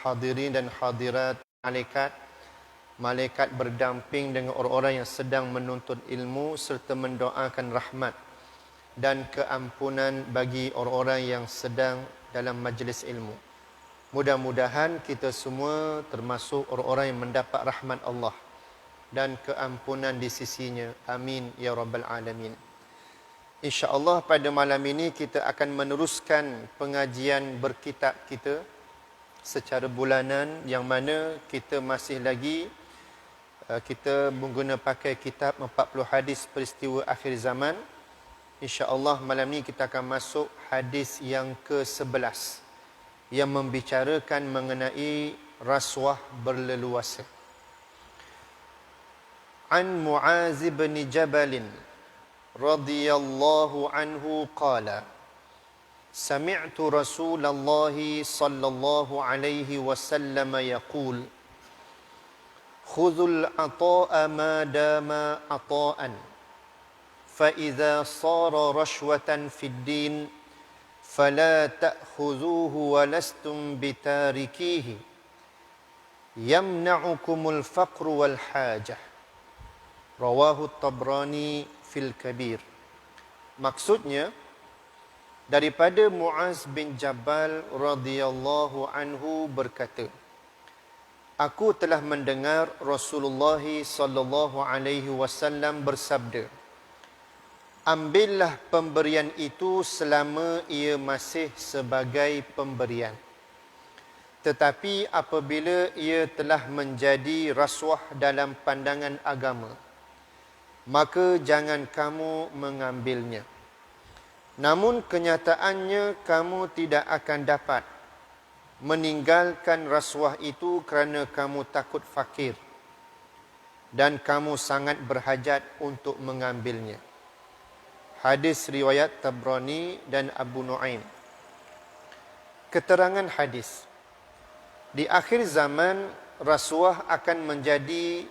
hadirin dan hadirat malaikat berdamping dengan orang-orang yang sedang menuntut ilmu serta mendoakan rahmat dan keampunan bagi orang-orang yang sedang dalam majlis ilmu. Mudah-mudahan kita semua termasuk orang-orang yang mendapat rahmat Allah dan keampunan di sisinya. Amin ya rabbal alamin. InsyaAllah pada malam ini kita akan meneruskan pengajian berkitab kita secara bulanan, yang mana kita masih lagi kita mengguna pakai kitab 40 hadis peristiwa akhir zaman. InsyaAllah malam ini kita akan masuk hadis yang ke-11 yang membicarakan mengenai rasuah berleluasa. An Mu'az bin Jabal radhiyallahu anhu qala sami'tu Rasulullah sallallahu alaihi wasallam yaqul khudhul ata'a ma dama ata'an fa idza sara rashwatan fid din fala ta'khudhuhu wa lastum bitarikihi yamna'ukumul faqru wal hajah. Rawahu Tabrani fil Kabir. Maksudnya daripada Mu'az bin Jabal radhiyallahu anhu berkata, aku telah mendengar Rasulullah sallallahu alaihi wasallam bersabda, ambillah pemberian itu selama ia masih sebagai pemberian. Tetapi apabila ia telah menjadi rasuah dalam pandangan agama, maka jangan kamu mengambilnya. Namun kenyataannya kamu tidak akan dapat meninggalkan rasuah itu kerana kamu takut fakir dan kamu sangat berhajat untuk mengambilnya. Hadis riwayat Tabrani dan Abu Nuaim. Keterangan hadis. Di akhir zaman rasuah akan menjadi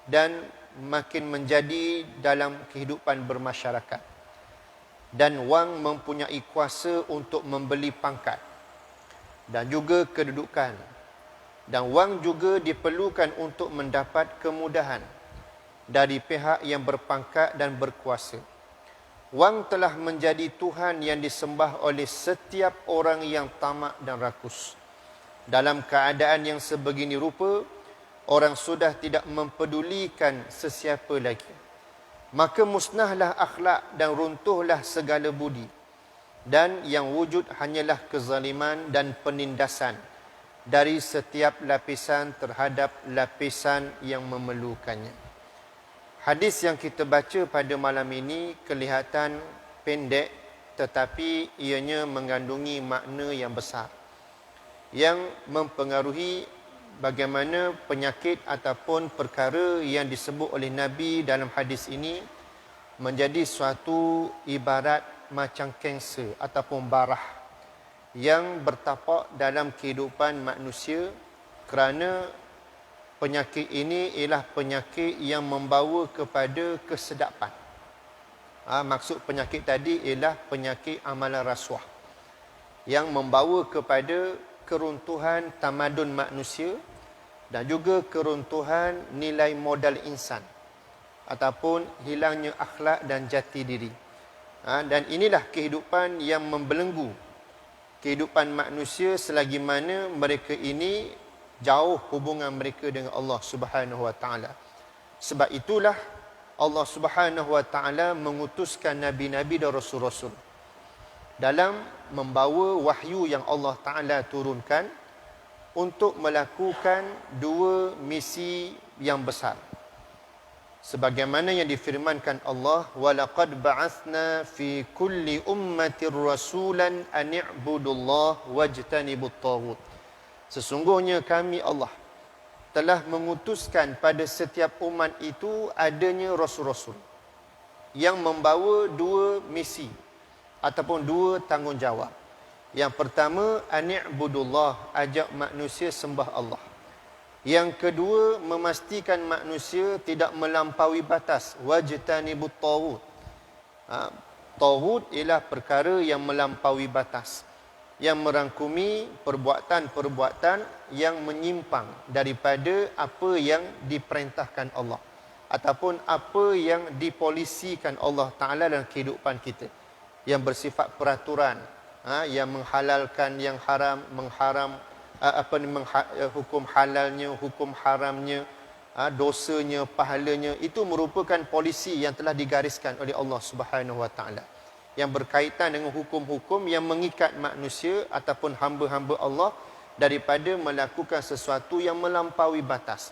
dan makin menjadi dalam kehidupan bermasyarakat, dan wang mempunyai kuasa untuk membeli pangkat dan juga kedudukan, dan wang juga diperlukan untuk mendapat kemudahan dari pihak yang berpangkat dan berkuasa. Wang telah menjadi Tuhan yang disembah oleh setiap orang yang tamak dan rakus. Dalam keadaan yang sebegini rupa, orang sudah tidak mempedulikan sesiapa lagi. Maka musnahlah akhlak dan runtuhlah segala budi. Dan yang wujud hanyalah kezaliman dan penindasan dari setiap lapisan terhadap lapisan yang memerlukannya. Hadis yang kita baca pada malam ini kelihatan pendek, tetapi ianya mengandungi makna yang besar yang mempengaruhi bagaimana penyakit ataupun perkara yang disebut oleh Nabi dalam hadis ini menjadi suatu ibarat macam kanser ataupun barah yang bertapak dalam kehidupan manusia, kerana penyakit ini ialah penyakit yang membawa kepada kesedapan. Maksud penyakit tadi ialah penyakit amalan rasuah yang membawa kepada keruntuhan tamadun manusia dan juga keruntuhan nilai modal insan ataupun hilangnya akhlak dan jati diri. Dan inilah kehidupan yang membelenggu kehidupan manusia selagi mana mereka ini jauh hubungan mereka dengan Allah Subhanahu wa taala. Sebab itulah Allah Subhanahu wa taala mengutuskan nabi-nabi dan rasul-rasul dalam membawa wahyu yang Allah taala turunkan untuk melakukan dua misi yang besar. Sebagaimana yang difirmankan Allah, walaqad ba'atsna fi kulli ummatir rasulan an i'budullaha wajtanibut taghut. Sesungguhnya kami Allah telah mengutuskan pada setiap umat itu adanya rasul-rasul yang membawa dua misi ataupun dua tanggungjawab. Yang pertama, ani'budullah, ajak manusia sembah Allah. Yang kedua, memastikan manusia tidak melampaui batas, wajtanibut taghut. Taghut ialah perkara yang melampaui batas, yang merangkumi perbuatan-perbuatan yang menyimpang daripada apa yang diperintahkan Allah ataupun apa yang dipolisikan Allah Ta'ala dalam kehidupan kita, yang bersifat peraturan, yang menghalalkan yang haram, hukum halalnya, hukum haramnya, dosanya, pahalanya, itu merupakan polisi yang telah digariskan oleh Allah Subhanahu Wa Ta'ala, yang berkaitan dengan hukum-hukum yang mengikat manusia ataupun hamba-hamba Allah daripada melakukan sesuatu yang melampaui batas.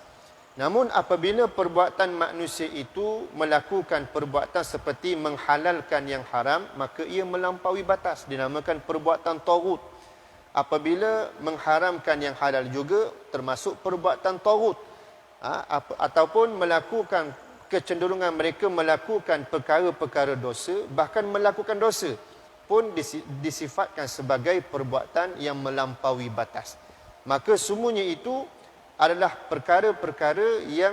Namun apabila perbuatan manusia itu melakukan perbuatan seperti menghalalkan yang haram, maka ia melampaui batas, dinamakan perbuatan taghut. Apabila mengharamkan yang halal juga termasuk perbuatan taghut. Ataupun melakukan kecenderungan mereka melakukan perkara-perkara dosa, bahkan melakukan dosa pun disifatkan sebagai perbuatan yang melampaui batas. Maka semuanya itu adalah perkara-perkara yang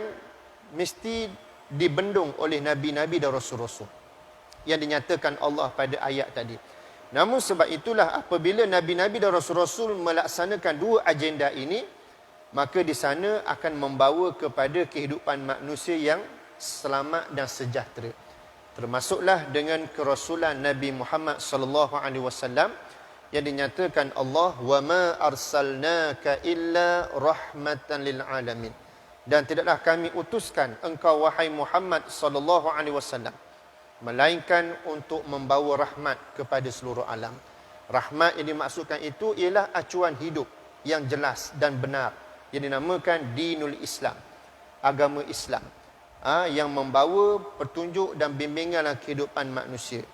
mesti dibendung oleh nabi-nabi dan rasul-rasul yang dinyatakan Allah pada ayat tadi. Namun sebab itulah apabila nabi-nabi dan rasul-rasul melaksanakan dua agenda ini, maka di sana akan membawa kepada kehidupan manusia yang selamat dan sejahtera. Termasuklah dengan kerasulan Nabi Muhammad sallallahu alaihi wasallam yang dinyatakan Allah, wa ma arsalnaka illa rahmatan lil alamin, dan tidaklah kami utuskan engkau wahai Muhammad sallallahu alaihi wasallam melainkan untuk membawa rahmat kepada seluruh alam. Rahmat yang dimaksudkan itu ialah acuan hidup yang jelas dan benar yang dinamakan dinul Islam, agama Islam, yang membawa petunjuk dan bimbingan dalam kehidupan manusia.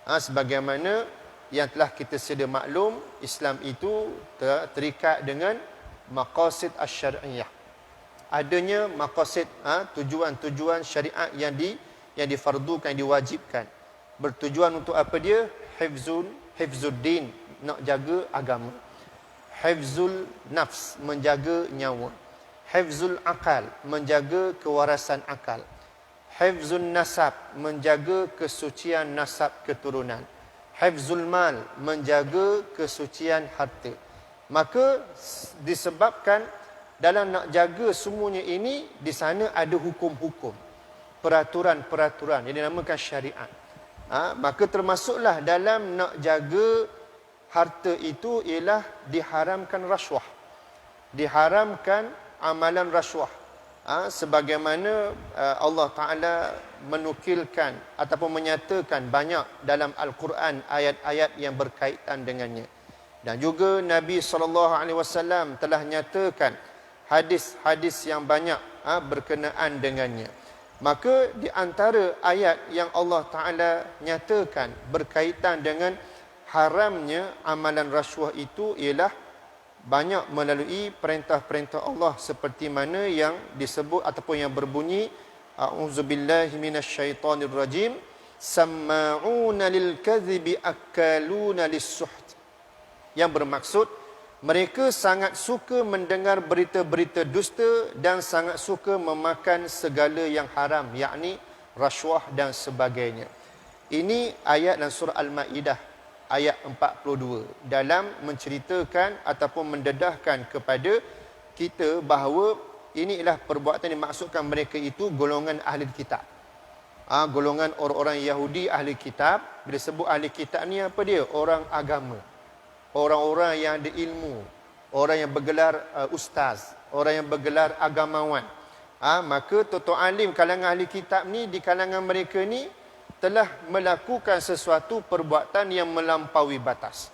Sebagaimana yang telah kita sedia maklum, Islam itu terikat dengan maqasid asy-syar'iyyah. Adanya maqasid, tujuan-tujuan syariat yang difardukan, yang diwajibkan. Bertujuan untuk apa dia? Hifzuddin, nak jaga agama. Hifzul nafs, menjaga nyawa. Hifzul akal, menjaga kewarasan akal. Hifzun nasab, menjaga kesucian nasab keturunan. Hifzul mal, menjaga kesucian harta. Maka disebabkan dalam nak jaga semuanya ini, di sana ada hukum-hukum, peraturan-peraturan yang dinamakan syariat. Maka termasuklah dalam nak jaga harta itu ialah diharamkan rasuah, diharamkan amalan rasuah. Sebagaimana Allah Ta'ala menukilkan ataupun menyatakan banyak dalam Al-Quran ayat-ayat yang berkaitan dengannya. Dan juga Nabi SAW telah nyatakan hadis-hadis yang banyak berkenaan dengannya. Maka di antara ayat yang Allah Ta'ala nyatakan berkaitan dengan haramnya amalan rasuah itu ialah banyak melalui perintah-perintah Allah, seperti mana yang disebut ataupun yang berbunyi, a'udzubillahi minasyaitonirrajim, samma'una lilkadzibi akaluna lis-suht, yang bermaksud mereka sangat suka mendengar berita-berita dusta dan sangat suka memakan segala yang haram, yakni rasuah dan sebagainya. Ini ayat dalam surah Al-Ma'idah ayat 42 dalam menceritakan ataupun mendedahkan kepada kita bahawa ini ialah perbuatan yang dimaksudkan mereka itu golongan ahli kitab. Golongan orang-orang Yahudi ahli kitab. Bila sebut ahli kitab ni apa dia? Orang agama. Orang-orang yang ada ilmu. Orang yang bergelar ustaz. Orang yang bergelar agamawan. Maka tuan-tuan alim kalangan ahli kitab ni, di kalangan mereka ni telah melakukan sesuatu perbuatan yang melampaui batas,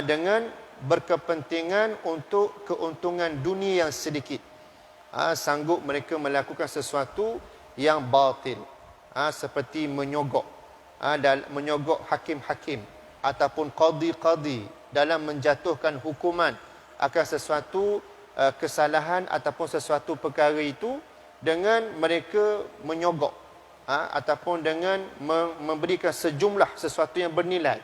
dengan berkepentingan untuk keuntungan dunia yang sedikit. Sanggup mereka melakukan sesuatu yang batil, seperti menyogok, menyogok hakim-hakim ataupun qadi-qadi dalam menjatuhkan hukuman akan sesuatu kesalahan ataupun sesuatu perkara itu, dengan mereka menyogok ataupun dengan memberikan sejumlah sesuatu yang bernilai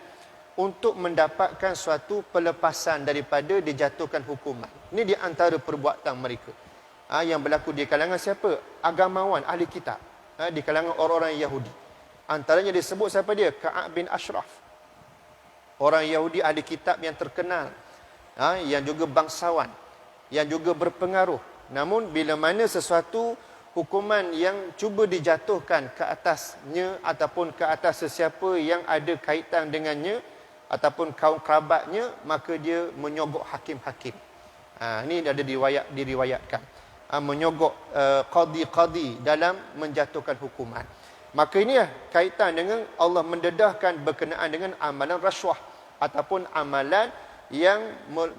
untuk mendapatkan suatu pelepasan daripada dijatuhkan hukuman. Ini di antara perbuatan mereka yang berlaku di kalangan siapa? Agamawan, ahli kitab, di kalangan orang-orang Yahudi. Antaranya disebut siapa dia? Ka'ab bin Ashraf. orang Yahudi ahli kitab yang terkenal, yang juga bangsawan, yang juga berpengaruh. Namun bila mana sesuatu hukuman yang cuba dijatuhkan ke atasnya ataupun ke atas sesiapa yang ada kaitan dengannya ataupun kaum kerabatnya, maka dia menyogok hakim-hakim. Ini ada diriwayatkan. Menyogok qadi-qadi dalam menjatuhkan hukuman. Maka ini kaitan dengan Allah mendedahkan berkenaan dengan amalan rasuah ataupun amalan yang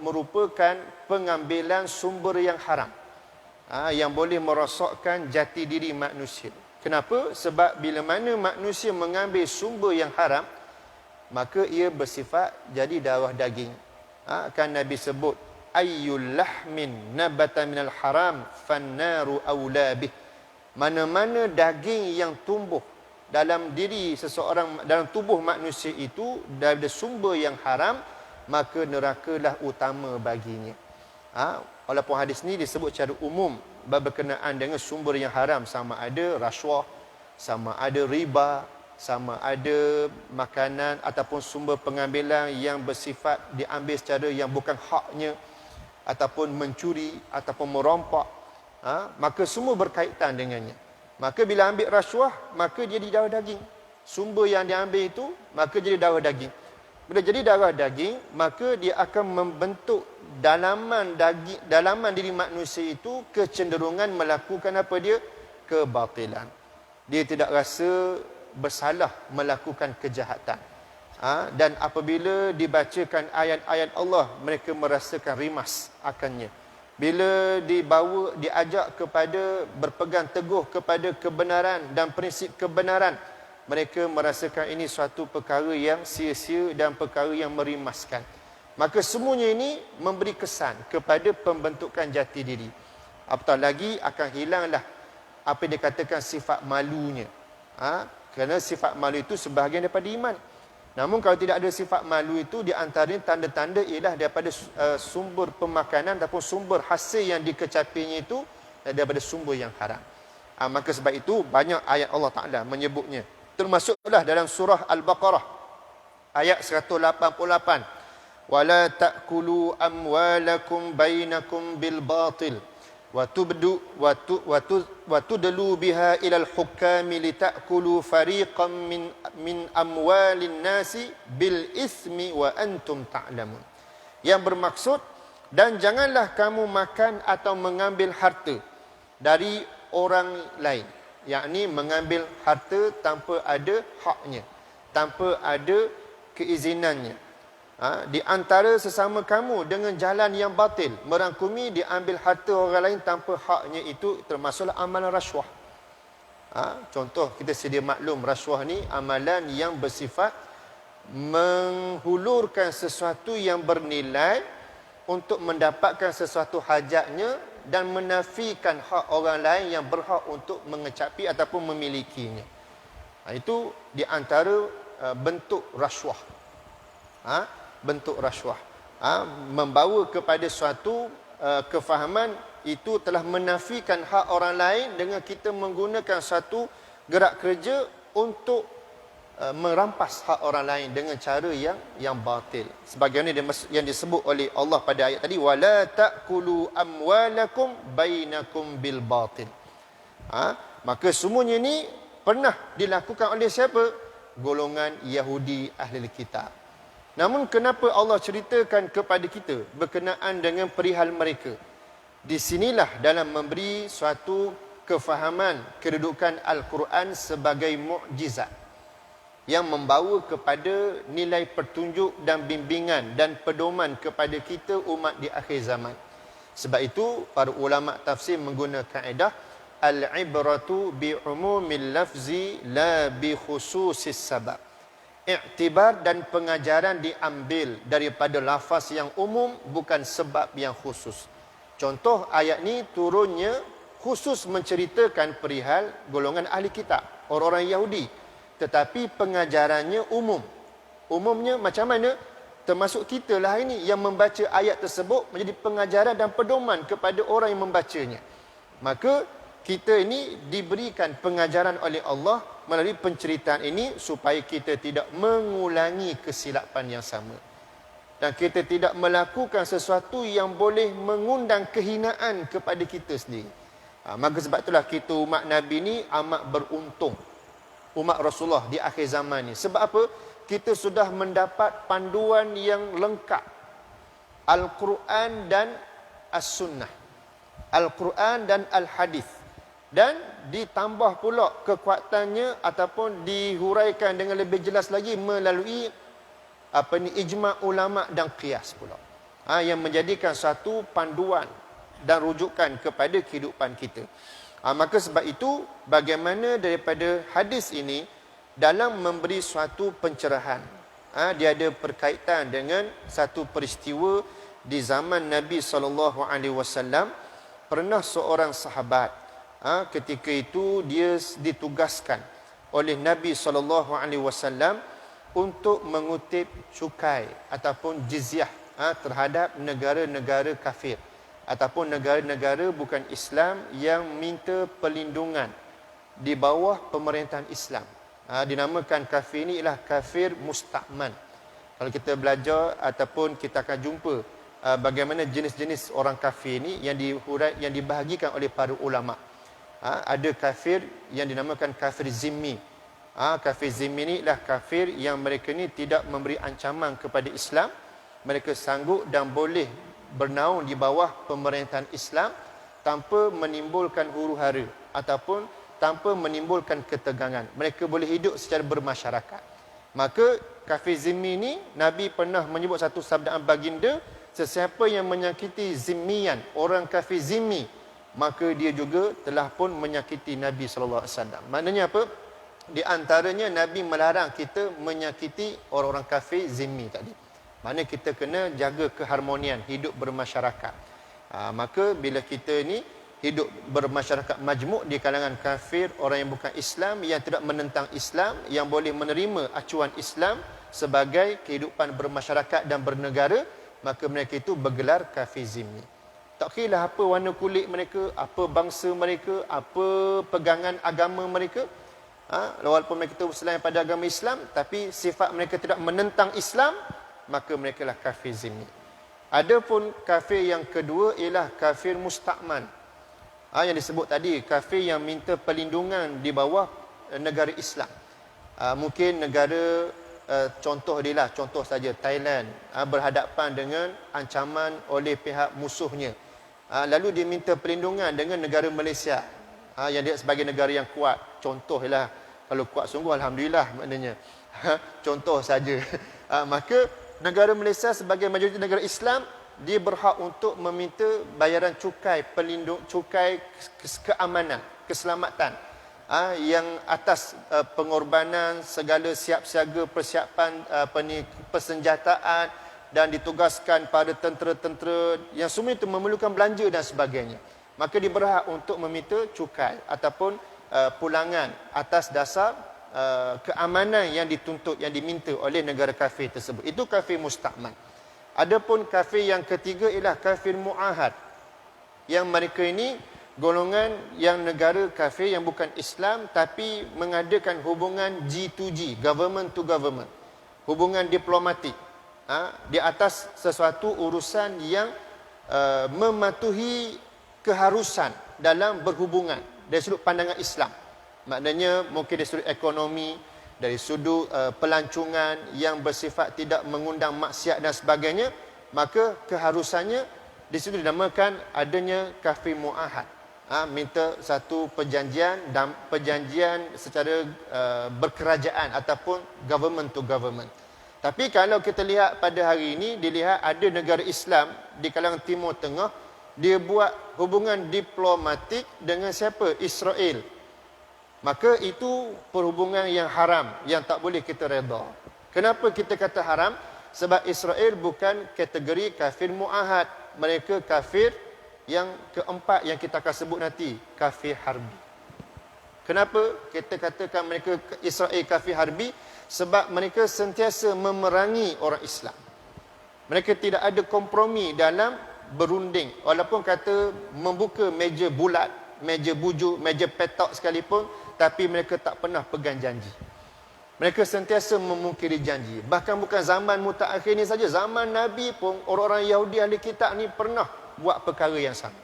merupakan pengambilan sumber yang haram, yang boleh merosakkan jati diri manusia. Kenapa? Sebab bila mana manusia mengambil sumber yang haram, maka ia bersifat jadi darah daging. Kan Nabi sebut, ayyul lahmin nabata minal haram fannaru awla bih. Mana-mana daging yang tumbuh dalam diri seseorang, dalam tubuh manusia itu dari sumber yang haram, maka nerakalah utama baginya. Walaupun hadis ni disebut secara umum berkenaan dengan sumber yang haram, sama ada rasuah, sama ada riba, sama ada makanan ataupun sumber pengambilan yang bersifat diambil secara yang bukan haknya, ataupun mencuri ataupun merompak, maka semua berkaitan dengannya. Maka bila ambil rasuah, maka jadi darah daging. Sumber yang diambil itu, maka jadi darah daging. Bila jadi darah daging, maka dia akan membentuk dalaman diri manusia itu kecenderungan melakukan apa dia? Kebatilan. Dia tidak rasa bersalah melakukan kejahatan. Dan apabila dibacakan ayat-ayat Allah, mereka merasakan rimas akannya. Bila diajak kepada berpegang teguh kepada kebenaran dan prinsip kebenaran, mereka merasakan ini suatu perkara yang sia-sia dan perkara yang merimaskan. Maka semuanya ini memberi kesan kepada pembentukan jati diri. Apatah lagi akan hilanglah apa yang dikatakan sifat malunya. Kerana sifat malu itu sebahagian daripada iman. Namun kalau tidak ada sifat malu itu, di antaranya tanda-tanda ialah daripada sumber pemakanan ataupun sumber hasil yang dikecapinya itu daripada sumber yang haram. Maka sebab itu banyak ayat Allah Ta'ala menyebutnya. Termasuklah dalam surah Al-Baqarah ayat 188. Wala ta'kulu amwalakum bainakum bil batil wa tudlu biha ilal hukami litakulu fariqan min amwalin nasi bil ismi wa antum ta'lamun. Yang bermaksud, dan janganlah kamu makan atau mengambil harta dari orang lain, yakni mengambil harta tanpa ada haknya, tanpa ada keizinannya, di antara sesama kamu dengan jalan yang batil, merangkumi diambil harta orang lain tanpa haknya, itu termasuklah amalan rasuah. Contoh, kita sedia maklum, rasuah ni amalan yang bersifat menghulurkan sesuatu yang bernilai untuk mendapatkan sesuatu hajatnya dan menafikan hak orang lain yang berhak untuk mengecapi ataupun memilikinya. Itu di antara bentuk rasuah. Bentuk rasuah, membawa kepada suatu kefahaman itu telah menafikan hak orang lain dengan kita menggunakan satu gerak kerja untuk merampas hak orang lain dengan cara yang batil. Sebagaimana yang disebut oleh Allah pada ayat tadi, wala ta'kulu amwalakum bainakum bil batil. Maka semuanya ini pernah dilakukan oleh siapa? Golongan Yahudi ahli kitab. Namun kenapa Allah ceritakan kepada kita berkenaan dengan perihal mereka? Di sinilah dalam memberi suatu kefahaman kedudukan Al-Quran sebagai mukjizat yang membawa kepada nilai petunjuk dan bimbingan dan pedoman kepada kita umat di akhir zaman. Sebab itu para ulama tafsir menggunakan kaedah al-ibratu bi umumil lafzi la bi khususis sabab. Iktibar dan pengajaran diambil daripada lafaz yang umum, bukan sebab yang khusus. Contoh, ayat ni turunnya khusus menceritakan perihal golongan ahli kitab, orang-orang Yahudi. Tetapi pengajarannya umum. Umumnya macam mana? Termasuk kita lah ini yang membaca ayat tersebut menjadi pengajaran dan pedoman kepada orang yang membacanya. Maka kita ini diberikan pengajaran oleh Allah melalui penceritaan ini supaya kita tidak mengulangi kesilapan yang sama. Dan kita tidak melakukan sesuatu yang boleh mengundang kehinaan kepada kita sendiri. Maka sebab itulah kita umat Nabi ni amat beruntung. Umat Rasulullah di akhir zaman ni. Sebab apa? Kita sudah mendapat panduan yang lengkap. Al-Quran dan As-Sunnah. Al-Quran dan Al-Hadis. Dan ditambah pula kekuatannya ataupun dihuraikan dengan lebih jelas lagi melalui ijma' ulama' dan qiyas pula. Yang menjadikan satu panduan dan rujukan kepada kehidupan kita. Maka sebab itu, bagaimana daripada hadis ini dalam memberi suatu pencerahan. Dia ada berkaitan dengan satu peristiwa di zaman Nabi SAW. Pernah seorang sahabat, ketika itu dia ditugaskan oleh Nabi SAW untuk mengutip cukai ataupun jizyah terhadap negara-negara kafir ataupun negara-negara bukan Islam yang minta perlindungan di bawah pemerintahan Islam. Dinamakan kafir ini ialah kafir musta'man. Kalau kita belajar ataupun kita akan jumpa bagaimana jenis-jenis orang kafir ini yang dibahagikan oleh para ulama. Ada kafir yang dinamakan kafir zimmi. Kafir zimmi ni adalah kafir yang mereka ni tidak memberi ancaman kepada Islam. Mereka sanggup dan boleh bernaung di bawah pemerintahan Islam tanpa menimbulkan huru-hara ataupun tanpa menimbulkan ketegangan. Mereka boleh hidup secara bermasyarakat. Maka kafir zimmi ni, Nabi pernah menyebut satu sabdaan baginda, sesiapa yang menyakiti zimmiyan, orang kafir zimmi, maka dia juga telah pun menyakiti Nabi SAW. Maknanya apa? Di antaranya Nabi melarang kita menyakiti orang-orang kafir zimmi tadi. Maknanya kita kena jaga keharmonian, hidup bermasyarakat. Maka bila kita ni hidup bermasyarakat majmuk di kalangan kafir, orang yang bukan Islam, yang tidak menentang Islam, yang boleh menerima acuan Islam sebagai kehidupan bermasyarakat dan bernegara, maka mereka itu bergelar kafir zimmi. Tak kira apa warna kulit mereka, apa bangsa mereka, apa pegangan agama mereka. Walaupun mereka itu selain pada agama Islam, tapi sifat mereka tidak menentang Islam, maka mereka lah kafir zimmi. Adapun kafir yang kedua ialah kafir musta'man. Yang disebut tadi, kafir yang minta perlindungan di bawah negara Islam. Mungkin negara, contoh dia lah, contoh saja Thailand, berhadapan dengan ancaman oleh pihak musuhnya. Lalu dia minta perlindungan dengan negara Malaysia, yang dia sebagai negara yang kuat. Contoh ialah, kalau kuat sungguh Alhamdulillah maknanya. Contoh saja. Maka negara Malaysia sebagai majoriti negara Islam, dia berhak untuk meminta bayaran cukai cukai keamanan, keselamatan, yang atas pengorbanan segala siap-siaga persiapan persenjataan, dan ditugaskan pada tentera-tentera yang semua itu memerlukan belanja dan sebagainya. Maka dia berhak untuk meminta cukai ataupun pulangan atas dasar keamanan yang dituntut, yang diminta oleh negara kafir tersebut. Itu kafir musta'man. Adapun kafir yang ketiga ialah kafir mu'ahad. Yang mereka ini golongan yang negara kafir yang bukan Islam tapi mengadakan hubungan G2G, government to government, hubungan diplomatik, di atas sesuatu urusan yang mematuhi keharusan dalam berhubungan dari sudut pandangan Islam. Maknanya mungkin dari sudut ekonomi, dari sudut pelancongan yang bersifat tidak mengundang maksiat dan sebagainya, maka keharusannya di situ dinamakan adanya kafir mu'ahad. Minta satu perjanjian dan perjanjian secara berkerajaan ataupun government to government. Tapi kalau kita lihat pada hari ini, dilihat ada negara Islam di kalangan Timur Tengah, dia buat hubungan diplomatik dengan siapa? Israel. Maka itu perhubungan yang haram, yang tak boleh kita reda. Kenapa kita kata haram? Sebab Israel bukan kategori kafir mu'ahad. Mereka kafir yang keempat yang kita akan sebut nanti, kafir harbi. Kenapa kita katakan mereka Israel kafir harbi? Sebab mereka sentiasa memerangi orang Islam. Mereka tidak ada kompromi dalam berunding. Walaupun kata membuka meja bulat, meja bujuk, meja petak sekalipun, tapi mereka tak pernah pegang janji. Mereka sentiasa memungkiri janji. Bahkan bukan zaman mutaakhir ni saja, zaman Nabi pun orang-orang Yahudi ahli kitab ni pernah buat perkara yang sama.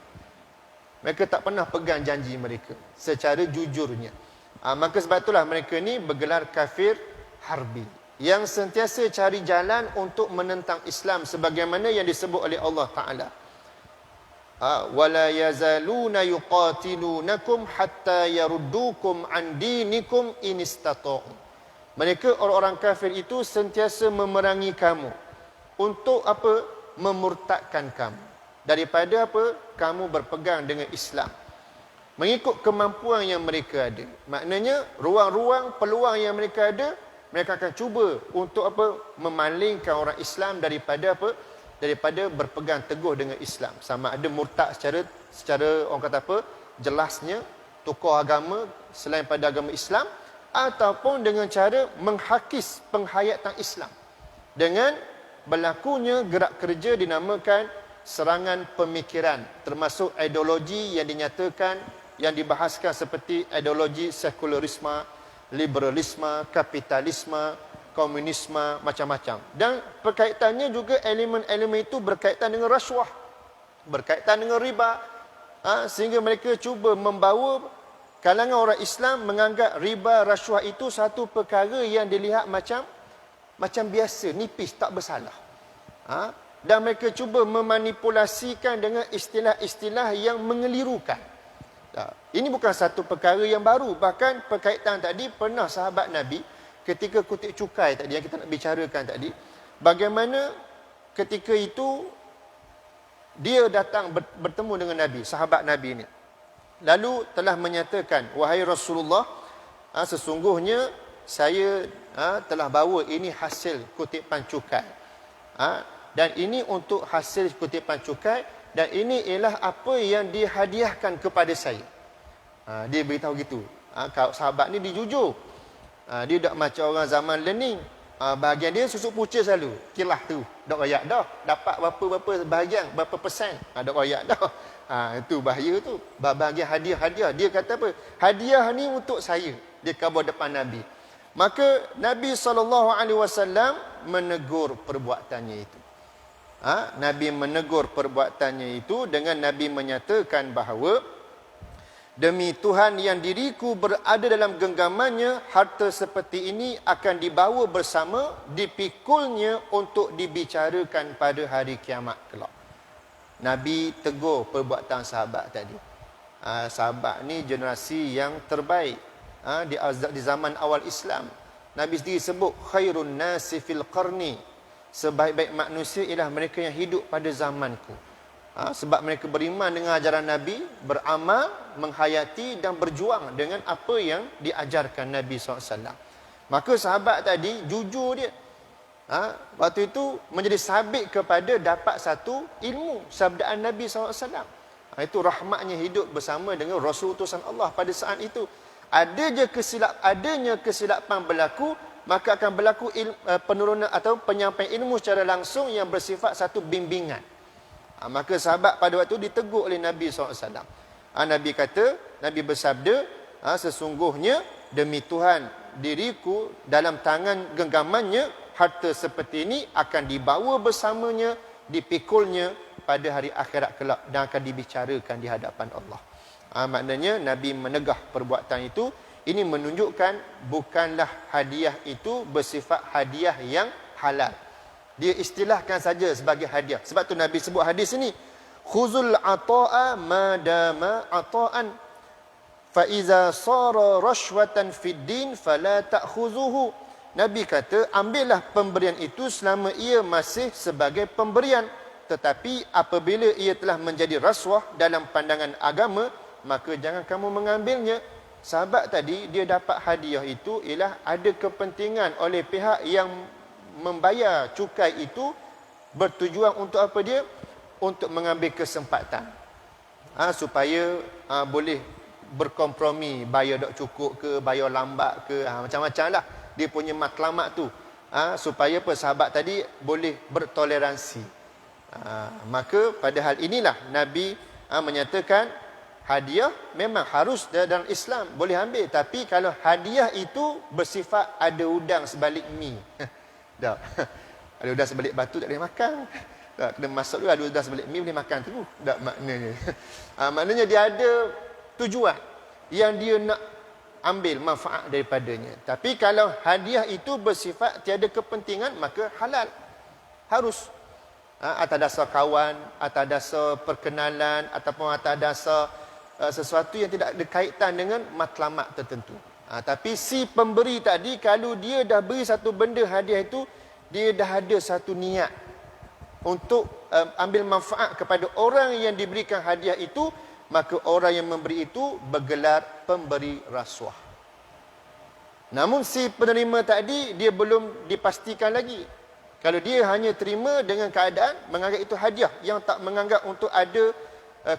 Mereka tak pernah pegang janji mereka secara jujurnya. Maka sebab itulah mereka ni bergelar kafir harbi, yang sentiasa cari jalan untuk menentang Islam sebagaimana yang disebut oleh Allah Ta'ala. Wala yazaluna yuqatilunakum hatta yaruddukum an dinikum in istata'u. Mereka orang-orang kafir itu sentiasa memerangi kamu untuk apa? Memurtadkan kamu daripada apa? Kamu berpegang dengan Islam mengikut kemampuan yang mereka ada. Maknanya ruang-ruang peluang yang mereka ada, mereka akan cuba untuk apa? Memalingkan orang Islam daripada apa? Daripada berpegang teguh dengan Islam. Sama ada murtad secara orang kata apa? Jelasnya tokoh agama selain pada agama Islam, ataupun dengan cara menghakis penghayatan Islam dengan berlakunya gerak kerja dinamakan serangan pemikiran, termasuk ideologi yang dinyatakan, yang dibahaskan seperti ideologi sekularisme, liberalisme, kapitalisme, komunisme, macam-macam. Dan berkaitannya juga elemen-elemen itu berkaitan dengan rasuah, berkaitan dengan riba. Sehingga mereka cuba membawa kalangan orang Islam menganggap riba, rasuah itu satu perkara yang dilihat macam biasa, nipis, tak bersalah. Dan mereka cuba memanipulasikan dengan istilah-istilah yang mengelirukan. Ini bukan satu perkara yang baru. Bahkan perkaitan tadi pernah sahabat Nabi ketika kutip cukai tadi yang kita nak bicarakan tadi, bagaimana ketika itu dia datang bertemu dengan Nabi, sahabat Nabi ini. Lalu telah menyatakan, wahai Rasulullah, sesungguhnya saya telah bawa ini hasil kutipan cukai. Dan ini untuk hasil kutipan cukai, dan ini ialah apa yang dihadiahkan kepada saya. Dia beritahu gitu. Kalau sahabat ni dia jujur. Dia tak macam orang zaman learning. Bahagian dia susuk pucil selalu. Kilah tu. Tak royak dah. Dapat berapa bahagian, berapa persen. Tak royak dah. Itu bahaya tu. Bahagian hadiah-hadiah. Dia kata apa? Hadiah ni untuk saya. Dia khabar depan Nabi. Maka Nabi SAW menegur perbuatannya itu. Nabi menegur perbuatannya itu dengan Nabi menyatakan bahawa demi Tuhan yang diriku berada dalam genggamannya, harta seperti ini akan dibawa bersama, dipikulnya untuk dibicarakan pada hari kiamat kelak. Nabi tegur perbuatan sahabat tadi. Sahabat ni generasi yang terbaik di zaman awal Islam. Nabi sendiri sebut khairun nasi fil qarni. Sebaik-baik manusia ialah mereka yang hidup pada zamanku. Sebab mereka beriman dengan ajaran Nabi, beramal, menghayati dan berjuang dengan apa yang diajarkan Nabi SAW. Maka sahabat tadi jujur dia. Waktu itu menjadi sabit kepada dapat satu ilmu sabdaan Nabi SAW. Itu rahmatnya hidup bersama dengan Rasul utusan Allah pada saat itu. Adanya kesilapan berlaku, maka akan berlaku penurunan atau penyampaian ilmu secara langsung yang bersifat satu bimbingan. Maka sahabat pada waktu itu ditegur oleh Nabi SAW. Nabi kata, Nabi bersabda, sesungguhnya demi Tuhan diriku dalam tangan genggamannya, harta seperti ini akan dibawa bersamanya, dipikulnya pada hari akhirat kelak dan akan dibicarakan di hadapan Allah. Maknanya Nabi menegah perbuatan itu. Ini menunjukkan bukanlah hadiah itu bersifat hadiah yang halal. Dia istilahkan saja sebagai hadiah. Sebab tu Nabi sebut hadis ini, khuzul ata'a madama ata'an fa iza sara rashwatan fid din fala ta'khuzuhu. Nabi kata, ambillah pemberian itu selama ia masih sebagai pemberian, tetapi apabila ia telah menjadi rasuah dalam pandangan agama, maka jangan kamu mengambilnya. Sahabat tadi dia dapat hadiah itu ialah ada kepentingan oleh pihak yang membayar cukai itu, bertujuan untuk apa dia? Untuk mengambil kesempatan. Supaya boleh berkompromi, bayar tak cukup ke, bayar lambat ke, macam-macam lah. Dia punya matlamat tu. Supaya apa? Sahabat tadi boleh bertoleransi. Maka pada hal inilah Nabi menyatakan hadiah memang harus dalam Islam boleh ambil, tapi kalau hadiah itu bersifat ada udang sebalik mi. Dah. Ada udang sebalik batu tak boleh makan. Tak kena masuk dulu, ada udang sebalik mi boleh makan tu. Tak maknanya. Maknanya dia ada tujuan yang dia nak ambil manfaat daripadanya. Tapi kalau hadiah itu bersifat tiada kepentingan, maka halal. Harus. Atas dasar kawan, atas dasar perkenalan, ataupun atas dasar sesuatu yang tidak ada kaitan dengan matlamat tertentu. Tapi si pemberi tadi, kalau dia dah beri satu benda hadiah itu, dia dah ada satu niat untuk ambil manfaat kepada orang yang diberikan hadiah itu, maka orang yang memberi itu bergelar pemberi rasuah. Namun si penerima tadi, dia belum dipastikan lagi. Kalau dia hanya terima dengan keadaan menganggap itu hadiah, yang tak menganggap untuk ada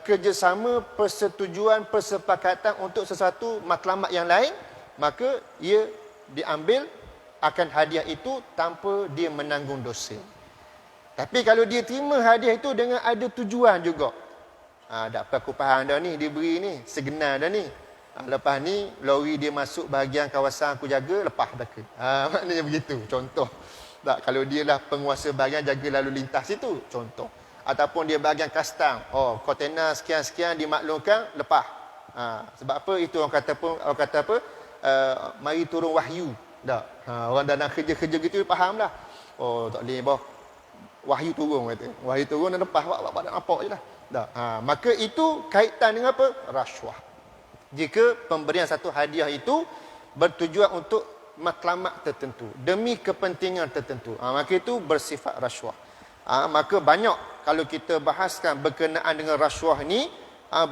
kerjasama, persetujuan, persepakatan untuk sesuatu matlamat yang lain, maka ia diambil akan hadiah itu tanpa dia menanggung dosa. Tapi kalau dia terima hadiah itu dengan ada tujuan juga. Tak apa, aku faham dah ni, dia beri ni, segenar dah ni. Lepas ni, lori dia masuk bahagian kawasan aku jaga, lepas belaka. Maknanya begitu, contoh. Tak, kalau dia lah penguasa bahagian jaga lalu lintas itu, contoh. Ataupun dia bahagian custom. Kontena sekian-sekian dimaklumkan, lepas. Sebab apa? Itu orang kata apa? Mari turun wahyu. Tak. Orang dalam kerja-kerja gitu faham lah. Tak boleh boh. Wahyu turun kata. Wahyu turun dan lepas buat apa je lah. Tak. Maka itu kaitan dengan apa? Rasuah. Jika pemberian satu hadiah itu bertujuan untuk matlamat tertentu, demi kepentingan tertentu, maka itu bersifat rasuah. Maka banyak kalau kita bahaskan berkenaan dengan rasuah ni,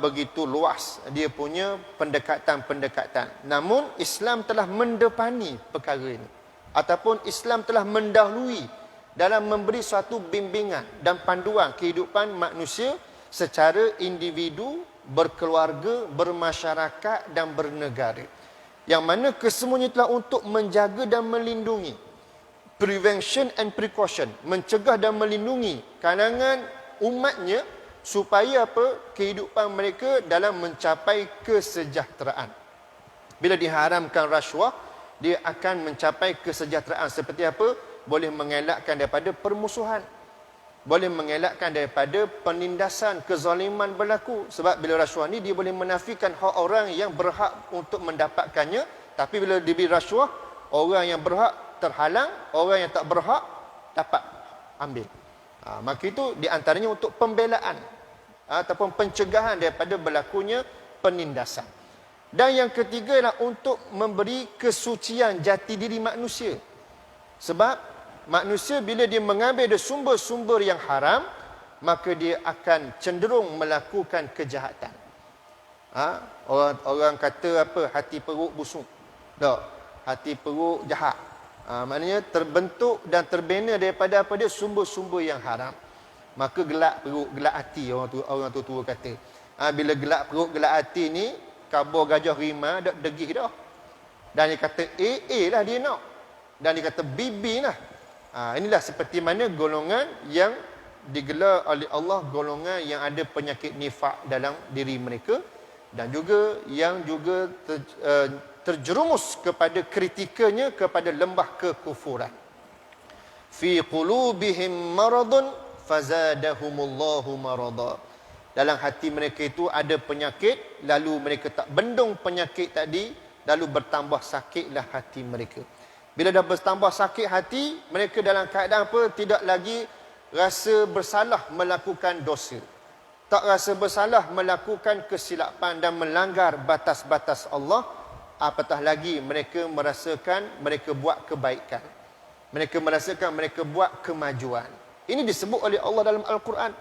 begitu luas dia punya pendekatan-pendekatan. Namun Islam telah mendepani perkara ini, ataupun Islam telah mendahului dalam memberi suatu bimbingan dan panduan kehidupan manusia secara individu, berkeluarga, bermasyarakat dan bernegara. Yang mana kesemuanya telah untuk menjaga dan melindungi, prevention and precaution, mencegah dan melindungi kalangan umatnya supaya apa? Kehidupan mereka dalam mencapai kesejahteraan. Bila diharamkan rasuah, dia akan mencapai kesejahteraan seperti apa? Boleh mengelakkan daripada permusuhan, boleh mengelakkan daripada penindasan, kezaliman berlaku. Sebab bila rasuah ni dia boleh menafikan hak orang yang berhak untuk mendapatkannya, tapi bila diberi rasuah, orang yang berhak terhalang, orang yang tak berhak dapat ambil. Maka itu di antaranya untuk pembelaan ataupun pencegahan daripada berlakunya penindasan. Dan yang ketiga ialah untuk memberi kesucian jati diri manusia. Sebab manusia bila dia mengambil dari sumber-sumber yang haram, maka dia akan cenderung melakukan kejahatan. Orang kata apa? Hati perut busuk. Tak, hati perut jahat. Maknanya terbentuk dan terbina daripada apa dia? Sumber-sumber yang haram. Maka gelak perut, gelak hati, orang tua kata. Bila gelak perut, gelak hati ni, kabur gajah rimau dak degih dah. Dan dia kata lah dia nak. Dan dia kata bibi lah. Inilah seperti mana golongan yang digelar oleh Allah, golongan yang ada penyakit nifak dalam diri mereka, dan juga yang juga terjerumus kepada kritikalnya kepada lembah kekufuran. Fi qulubihim maradun fazadahumullahu marada. Dalam hati mereka itu ada penyakit, lalu mereka tak bendung penyakit tadi, lalu bertambah sakitlah hati mereka. Bila dah bertambah sakit hati, mereka dalam keadaan apa? Tidak lagi rasa bersalah melakukan dosa. Tak rasa bersalah melakukan kesilapan dan melanggar batas-batas Allah. Apatah lagi mereka merasakan mereka buat kebaikan. Mereka merasakan mereka buat kemajuan. Ini disebut oleh Allah dalam Al-Quran.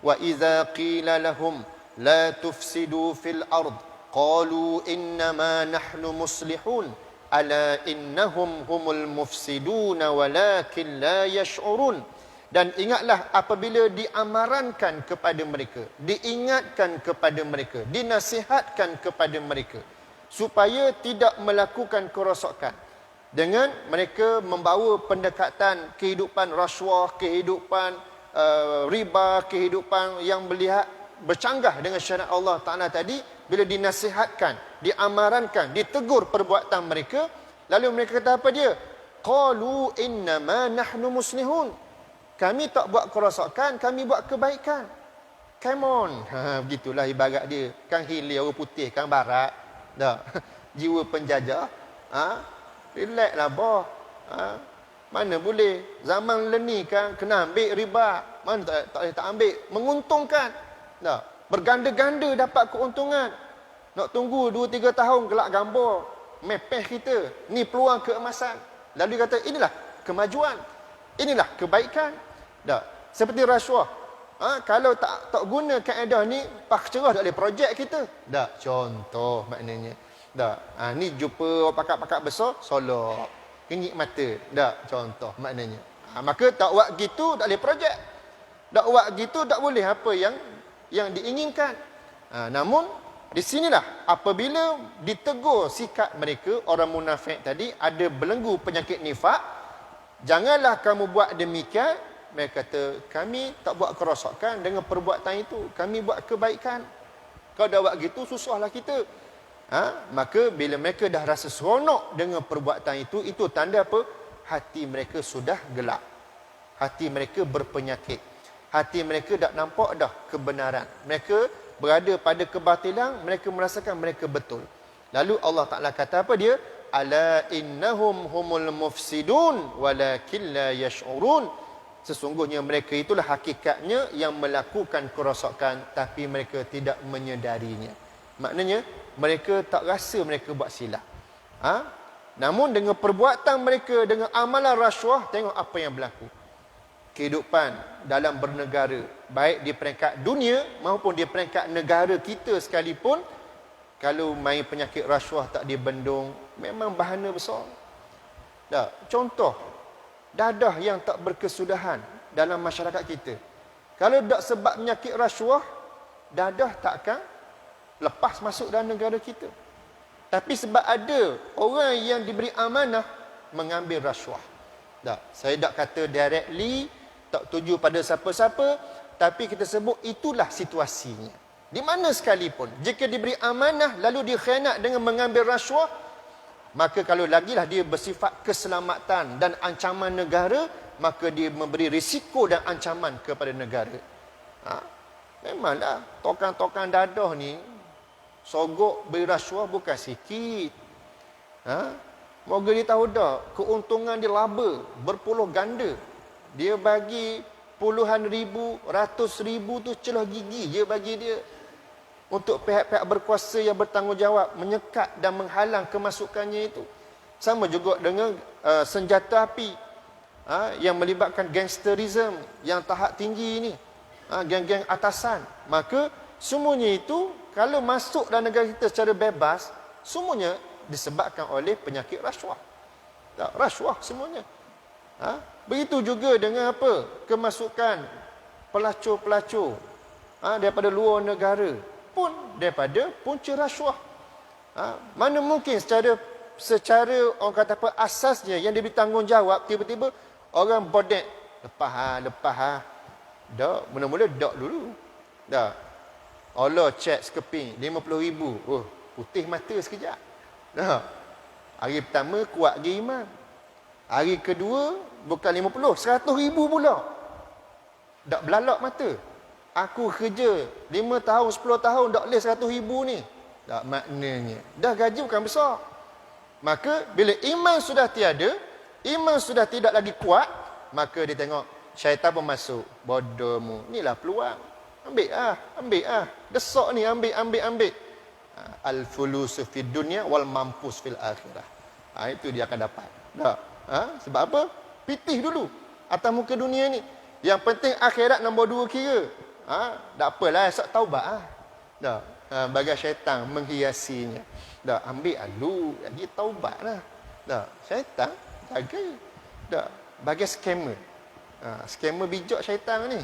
Wa idza qila lahum la tufsidu fil ard qalu innama nahnu muslihun ala innahum humul mufsiduna walakin la yash'urun. Dan ingatlah apabila diamarankan kepada mereka, diingatkan kepada mereka, dinasihatkan kepada mereka supaya tidak melakukan kerosakan, dengan mereka membawa pendekatan kehidupan rasuah, kehidupan riba, kehidupan yang melihat bercanggah dengan syariat Allah Ta'ala tadi, bila dinasihatkan, diamarankan, ditegur perbuatan mereka, lalu mereka kata apa dia? Qalu innama nahnu muslihun. Kami tak buat kerosakan, kami buat kebaikan. Come on. Begitulah ibarat dia. Kang hilir orang putih, kang barat. Dah. Jiwa penjajah. Relax lah boh. Mana boleh. Zaman ni kan kena ambil riba. Mana tak ambil. Menguntungkan. Dah. Berganda-ganda dapat keuntungan. Nak tunggu 2-3 tahun kelak gambar. Mepeh kita. Ni peluang keemasan. Lalu dia kata inilah kemajuan. Inilah kebaikan. Dah. Seperti rasuah. Kalau tak guna kaedah ni, pak cerah tak boleh projek kita. Dah, contoh maknanya. Dah, ni jumpa pakak-pakak besar, solok. Kenyik mata. Dah, contoh maknanya. Maka tak buat gitu tak boleh projek. Tak buat gitu tak boleh apa yang diinginkan. Namun di sinilah apabila ditegur sikap mereka, orang munafik tadi ada belenggu penyakit nifak, janganlah kamu buat demikian. Mereka kata, kami tak buat kerosakan dengan perbuatan itu. Kami buat kebaikan. Kalau dah buat gitu, susahlah kita. Maka bila mereka dah rasa seronok dengan perbuatan itu tanda apa? Hati mereka sudah gelap. Hati mereka berpenyakit. Hati mereka tak nampak dah kebenaran. Mereka berada pada kebatilan, mereka merasakan mereka betul. Lalu Allah Ta'ala kata apa dia? Ala innahum humul mufsidun walakin la yash'urun. Sesungguhnya mereka itulah hakikatnya yang melakukan kerosakan tapi mereka tidak menyedarinya. Maknanya mereka tak rasa mereka buat silap. Namun dengan perbuatan mereka, dengan amalan rasuah, tengok apa yang berlaku. Kehidupan dalam bernegara, baik di peringkat dunia maupun di peringkat negara kita sekalipun, kalau main penyakit rasuah tak dibendung, memang bahana besar. Contoh dadah yang tak berkesudahan dalam masyarakat kita. Kalau tak sebab penyakit rasuah, dadah takkan lepas masuk dalam negara kita. Tapi sebab ada orang yang diberi amanah mengambil rasuah. Saya tak kata directly, tak tuju pada siapa-siapa, tapi kita sebut itulah situasinya. Di mana sekalipun, jika diberi amanah lalu dia khianat dengan mengambil rasuah, maka kalau lagilah dia bersifat keselamatan dan ancaman negara, maka dia memberi risiko dan ancaman kepada negara. Memanglah tokan-tokan dadah ni sogok beri rasuah bukan sikit. Moga dia tahu dah, keuntungan dia laba berpuluh ganda. Dia bagi puluhan ribu, ratus ribu tu celah gigi je bagi dia. Untuk pihak-pihak berkuasa yang bertanggungjawab menyekat dan menghalang kemasukannya itu. Sama juga dengan senjata api yang melibatkan gangsterism yang tahap tinggi ini, geng-geng atasan. Maka semuanya itu kalau masuk dalam negara kita secara bebas, semuanya disebabkan oleh penyakit rasuah. Rasuah semuanya. Begitu juga dengan apa? Kemasukan pelacur-pelacur daripada luar negara pun daripada punca rasuah. Mana mungkin secara orang kata apa, asasnya yang dia bertanggungjawab, tiba-tiba orang bodek lepas dak, mula-mula dak dulu dah. Allah cek sekeping 50,000. Putih mata sekejap dah. Hari pertama kuat lagi iman. Hari kedua bukan 50, 100,000 pula. Dak belalak mata. Aku kerja 5 tahun, 10 tahun tak boleh 100,000 ni. Tak, maknanya dah gaji bukan besar. Maka bila iman sudah tiada, iman sudah tidak lagi kuat, maka dia tengok syaitan pun masuk. Bodohmu, inilah peluang. Ambil ah. Desak ni ambil. Al-fulusu fid dunya wal mampus fil akhirah. Itu dia akan dapat. Dah. Sebab apa? Pitih dulu atas muka dunia ni. Yang penting akhirat nombor 2 kira. Tak apalah, esok taubat dah. Bagai syaitan menghiasinya. Dah, ambil alu, lagi taubatlah. Dah, syaitan jaga. Dah, bagai scammer. Scammer bijak syaitan ni.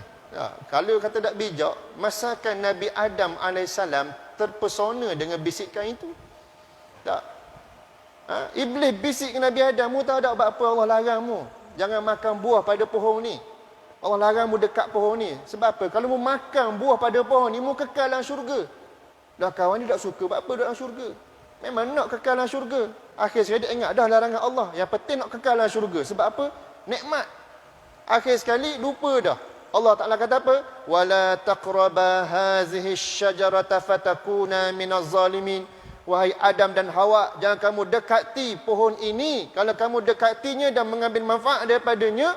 Kalau kata tak bijak, masakan Nabi Adam AS terpesona dengan bisikan itu. Tak. Iblis bisik ke Nabi Adam, mu tahu tak apa Allah larang mu? Jangan makan buah pada pohon ni. Allah larang mu dekat pohon ni. Sebab apa? Kalau mu makan buah pada pohon ni, mu kekal dalam syurga. Dah kawan ni tak suka, buat apa duduk dalam syurga? Memang nak kekal dalam syurga. Akhir sekali dia ingat dah larangan Allah. Yang penting nak kekal dalam syurga. Sebab apa? Nikmat. Akhir sekali lupa dah. Allah Ta'ala kata apa? Wala taqraba hazihi syajarata fatakuna minaz zalimin. Wahai Adam dan Hawa, jangan kamu dekati pohon ini. Kalau kamu dekatinya dan mengambil manfaat daripadanya,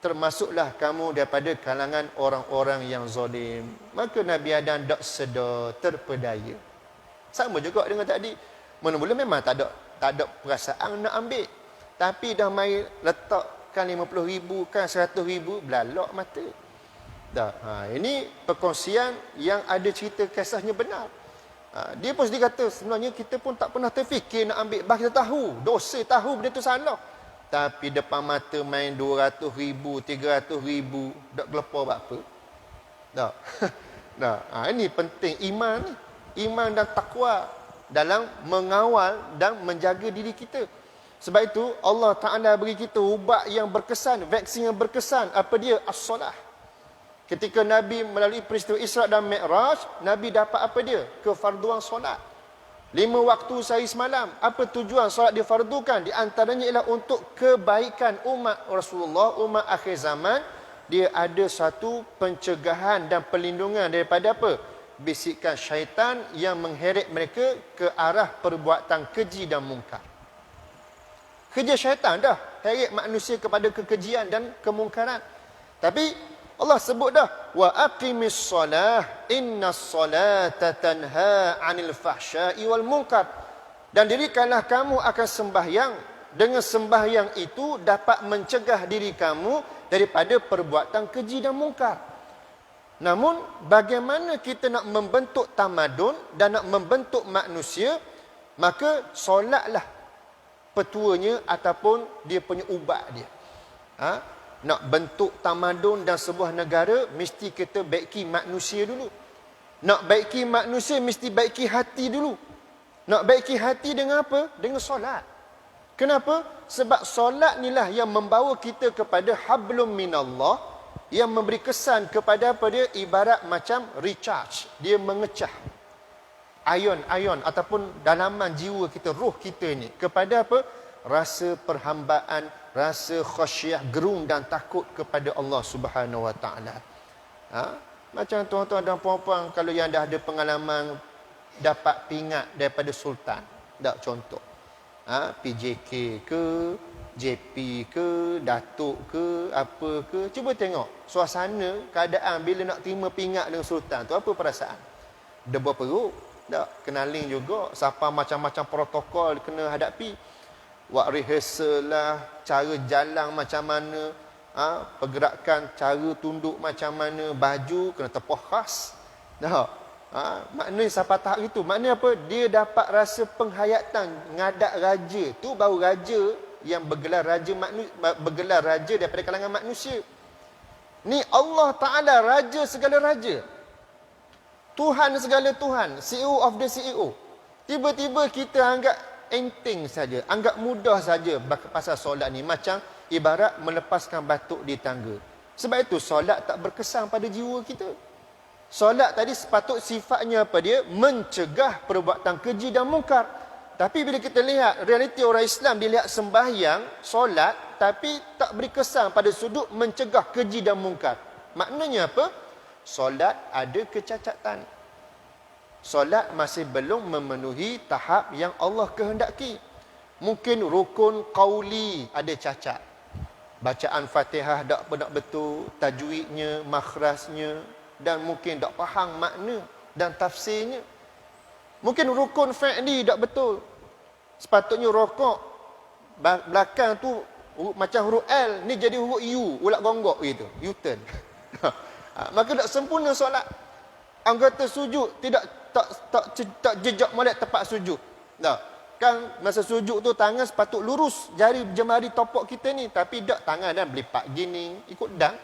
termasuklah kamu daripada kalangan orang-orang yang zalim. Maka Nabi Adam tak sedar, terpedaya. Sama juga dengan tadi. Mula-mula memang tak ada perasaan nak ambil. Tapi dah mai letakkan 50,000 kan 100,000, belalak mata. Ini perkongsian yang ada cerita kisahnya benar. Dia pun sendiri kata, sebenarnya kita pun tak pernah terfikir nak ambil. Bah kita tahu, dosa tahu benda tu salah. Tapi depan mata main 200,000, 300,000, tak gelepar buat apa? Tak. Ini penting iman ni. Iman dan takwa dalam mengawal dan menjaga diri kita. Sebab itu Allah Ta'ala beri kita ubat yang berkesan, vaksin yang berkesan. Apa dia? As-solah. Ketika Nabi melalui peristiwa Isra' dan Mi'raj, Nabi dapat apa dia? Kefarduan solat. 5 waktu sehari semalam. Apa tujuan solat difardukan? Di antaranya ialah untuk kebaikan umat Rasulullah, umat akhir zaman. Dia ada satu pencegahan dan perlindungan daripada apa? Bisikan syaitan yang mengheret mereka ke arah perbuatan keji dan mungkar. Kerja syaitan dah heret manusia kepada kekejian dan kemungkaran. Tapi Allah sebut dah, wa aqimis solah innas solata tanha 'anil fahsya'i wal munkar. Dan dirikanlah kamu akan sembahyang. Dengan sembahyang itu dapat mencegah diri kamu daripada perbuatan keji dan mungkar. Namun bagaimana kita nak membentuk tamadun dan nak membentuk manusia, maka solatlah petuanya ataupun dia punya ubat dia. Nak bentuk tamadun dan sebuah negara, mesti kita baiki manusia dulu. Nak baiki manusia, mesti baiki hati dulu. Nak baiki hati dengan apa? Dengan solat. Kenapa? Sebab solat inilah yang membawa kita kepada hablum minallah, yang memberi kesan kepada apa dia? Ibarat macam recharge. Dia mengecah ion-ion ataupun dalaman jiwa kita, roh kita ni. Kepada apa? Rasa perhambaan, rasa khasyah, gerung dan takut kepada Allah Subhanahu Wa Taala. Macam tuan-tuan dan puan-puan, kalau yang dah ada pengalaman dapat pingat daripada sultan, tak contoh, PJK ke, JP ke, Datuk ke, apa ke, cuba tengok suasana, keadaan bila nak terima pingat dengan sultan tu, apa perasaan? Debar perut, tak, kenaling juga, siapa macam-macam protokol kena hadapi. Buat rehearsal lah, cara jalan macam mana, pergerakan, cara tunduk macam mana, baju kena tepuh khas. Maknanya sampai tahap itu. Maknanya apa? Dia dapat rasa penghayatan ngadak raja. Tu baru raja yang bergelar raja daripada kalangan manusia. Ni Allah Ta'ala raja segala raja. Tuhan segala Tuhan, CEO of the CEO. Tiba-tiba kita anggap enteng saja, anggap mudah saja pasal solat ni, macam ibarat melepaskan batuk di tangga. Sebab itu solat tak berkesan pada jiwa kita. Solat tadi sepatut sifatnya apa dia? Mencegah perbuatan keji dan mungkar. Tapi bila kita lihat realiti orang Islam, dia lihat sembahyang, solat, tapi tak beri kesan pada sudut mencegah keji dan mungkar. Maknanya apa? Solat ada kecacatan. Solat masih belum memenuhi tahap yang Allah kehendaki. Mungkin rukun qauli ada cacat. Bacaan Fatihah tak betul, tajwidnya, makhrajnya, dan mungkin tak faham makna dan tafsirnya. Mungkin rukun fi'li tak betul. Sepatutnya rokok belakang tu macam huruf L, ni jadi huruf U, ulat gonggok gitu, U-turn. Maka tak sempurna solat. Anggota sujud tak jejak molek tepat sujud. Kan masa sujud tu tangan sepatut lurus, jari jemari topok kita ni, tapi tak tangan dan berlipat gini ikut dang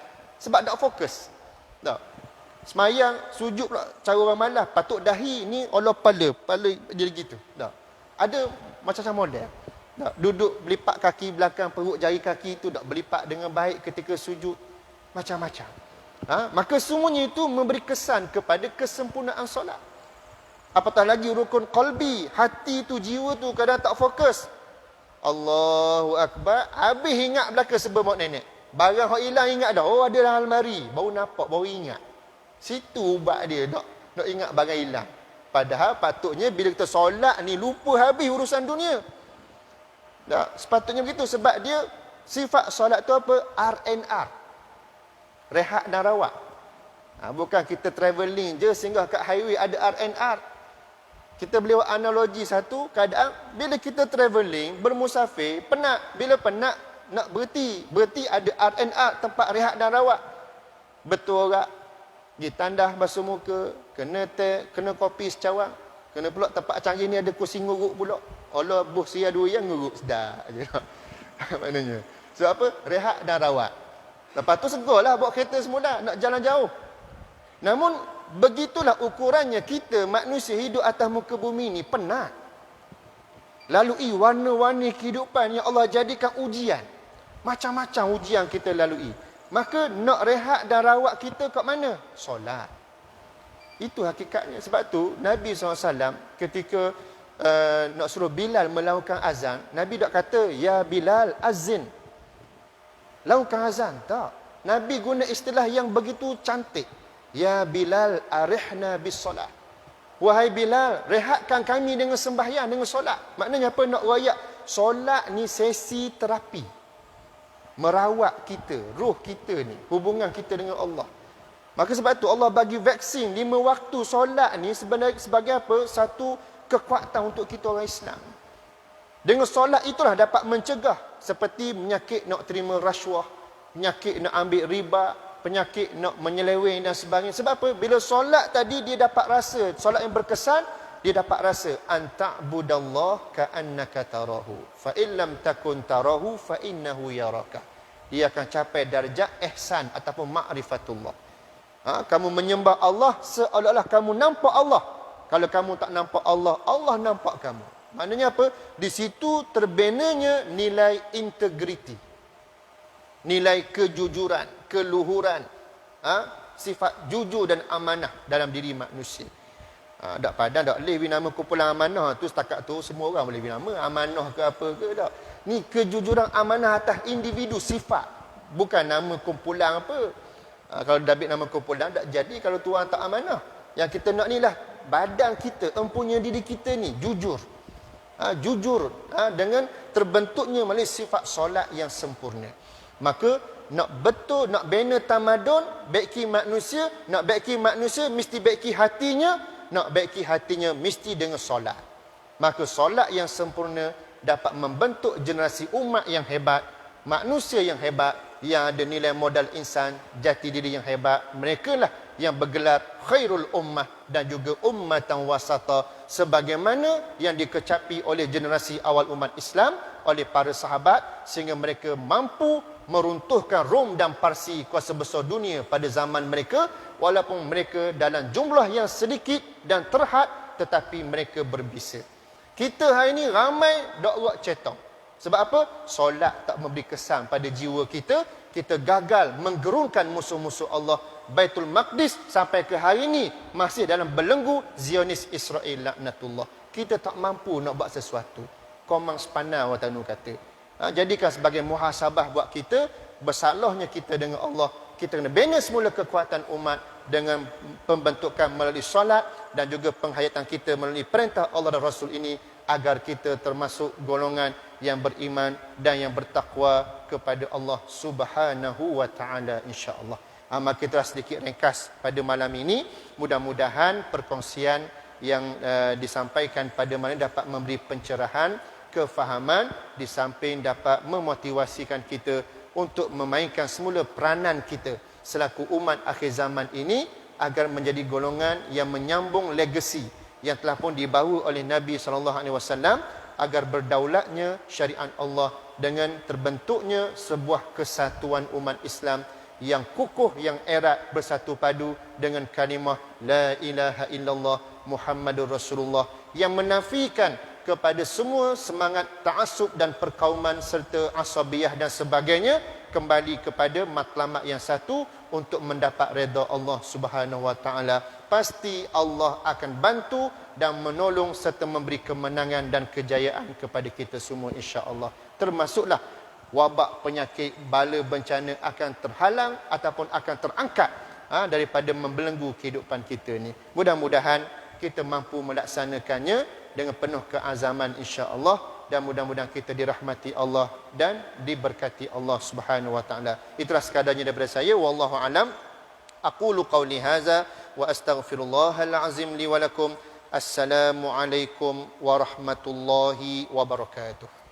sebab tak fokus. Semayang sujud pula cara orang malas, patut dahi ni Allah kepala jadi gitu. Ada macam-macam model. Duduk berlipat kaki belakang perut, jari kaki tu tak berlipat dengan baik ketika sujud. macam-macam. Maka semuanya itu memberi kesan kepada kesempurnaan solat. Apatah lagi rukun qalbi, hati tu, jiwa tu kadang tak fokus. Allahu Akbar, habis ingat belaka sebab mak nenek. Barang hak hilang ingat dah, oh ada dalam almari, baru nampak, baru ingat. Situ ubat dia, nak ingat barang hilang. Padahal patutnya bila kita solat ni lupa habis urusan dunia. Tak, sepatutnya begitu sebab dia sifat solat tu apa? RNR. Rehat dan rawat. Bukan kita travelling je sehingga kat highway ada RNR. Kita boleh buat analogi satu keadaan bila kita travelling, bermusafir, penat. Bila penat nak berhenti. Berhenti ada RNR, tempat rehat dan rawat. Betul tak? Pergi tandah basuh muka, kena teh, kena kopi secawang. Kena pula tempat canggih ni ada kursi nguruk pula. Allah buh sia dua yang nguruk sedap je. Maknanya. Sebab apa? Rehat dan rawat. Lepas tu segorlah bawa kereta semula nak jalan jauh. Namun begitulah ukurannya kita manusia hidup atas muka bumi ni penat. Lalui warna-warni kehidupan yang Allah jadikan ujian. Macam-macam ujian kita lalui. Maka nak rehat dan rawat kita kat mana? Solat. Itu hakikatnya. Sebab tu Nabi SAW ketika nak suruh Bilal melakukan azan, Nabi tak kata, ya Bilal azin, lakukan azan. Tak. Nabi guna istilah yang begitu cantik. Ya Bilal arihna bis solat. Wahai Bilal, rehatkan kami dengan sembahyang, dengan solat. Maknanya apa? Nak rayak solat ni sesi terapi. Merawat kita, roh kita ni, hubungan kita dengan Allah. Maka sebab tu Allah bagi vaksin 5 waktu solat ni sebenarnya sebagai apa? Satu kekuatan untuk kita orang Islam. Dengan solat itulah dapat mencegah seperti penyakit nak terima rasuah, penyakit nak ambil riba, penyakit nak menyeleweng dan sebagainya. Sebab apa? Bila solat tadi dia dapat rasa, solat yang berkesan, dia dapat rasa anta'budallah ka'annaka tarahu fa illam takun tarahu fa innahu yaraka. Dia akan capai darjah ihsan ataupun ma'rifatullah. Kamu menyembah Allah seolah-olah kamu nampak Allah. Kalau kamu tak nampak Allah, Allah nampak kamu. Maknanya apa? Di situ terbenanya nilai integriti, nilai kejujuran, keluhuran, sifat jujur dan amanah dalam diri manusia. Tak padan tak boleh beri nama kumpulan amanah tu setakat tu semua orang boleh beri nama amanah ke apa ke tak. Ni kejujuran amanah atas individu sifat, bukan nama kumpulan apa. Kalau dah ambil nama kumpulan tak jadi kalau tu orang tak amanah. Yang kita nak ni lah badan kita, empunya diri kita ni jujur. Jujur dengan terbentuknya melalui sifat solat yang sempurna. Maka nak betul, nak bina tamadun, baiki manusia, nak baiki manusia mesti baiki hatinya. Nak baiki hatinya mesti dengan solat. Maka solat yang sempurna dapat membentuk generasi umat yang hebat, manusia yang hebat, yang ada nilai modal insan, jati diri yang hebat. Mereka lah yang bergelar khairul ummah dan juga ummatan wasata, sebagaimana yang dikecapi oleh generasi awal umat Islam, oleh para sahabat, sehingga mereka mampu meruntuhkan Rom dan Parsi, kuasa besar dunia pada zaman mereka, walaupun mereka dalam jumlah yang sedikit dan terhad, tetapi mereka berbisa. Kita hari ini ramai dok buat cetong. Sebab apa? Solat tak memberi kesan pada jiwa kita. Kita gagal menggerunkan musuh-musuh Allah. Baitul Maqdis sampai ke hari ini masih dalam belenggu Zionis Israel laknatullah. Kita tak mampu nak buat sesuatu. Komang sepana watanu kata. Jadikan sebagai muhasabah buat kita, bersalahnya kita dengan Allah. Kita kena bina semula kekuatan umat dengan pembentukan melalui solat dan juga penghayatan kita melalui perintah Allah dan Rasul ini, agar kita termasuk golongan yang beriman dan yang bertakwa kepada Allah Subhanahu wa taala, insya-Allah. Maka itulah sedikit ringkas pada malam ini. Mudah-mudahan perkongsian yang disampaikan pada malam ini dapat memberi pencerahan, kefahaman, di samping dapat memotivasikan kita untuk memainkan semula peranan kita selaku umat akhir zaman ini, agar menjadi golongan yang menyambung legasi yang telah pun dibawa oleh Nabi SAW, agar berdaulatnya syariat Allah dengan terbentuknya sebuah kesatuan umat Islam yang kukuh, yang erat, bersatu padu dengan kalimah la ilaha illallah Muhammadur Rasulullah, yang menafikan kepada semua semangat ta'assub dan perkauman serta asabiyah dan sebagainya, kembali kepada matlamat yang satu untuk mendapat redha Allah Subhanahu wa taala. Pasti Allah akan bantu dan menolong serta memberi kemenangan dan kejayaan kepada kita semua insya-Allah. Termasuklah wabak, penyakit, bala, bencana akan terhalang ataupun akan terangkat daripada membelenggu kehidupan kita ni. Mudah-mudahan kita mampu melaksanakannya dengan penuh keazaman insya-Allah, dan mudah-mudahan kita dirahmati Allah dan diberkati Allah Subhanahu wa taala. Itulah sekadarnya daripada saya, wallahu alam. Aqulu qawli hadza wa astaghfirullahal azim li wa lakum. Assalamualaikum warahmatullahi wabarakatuh.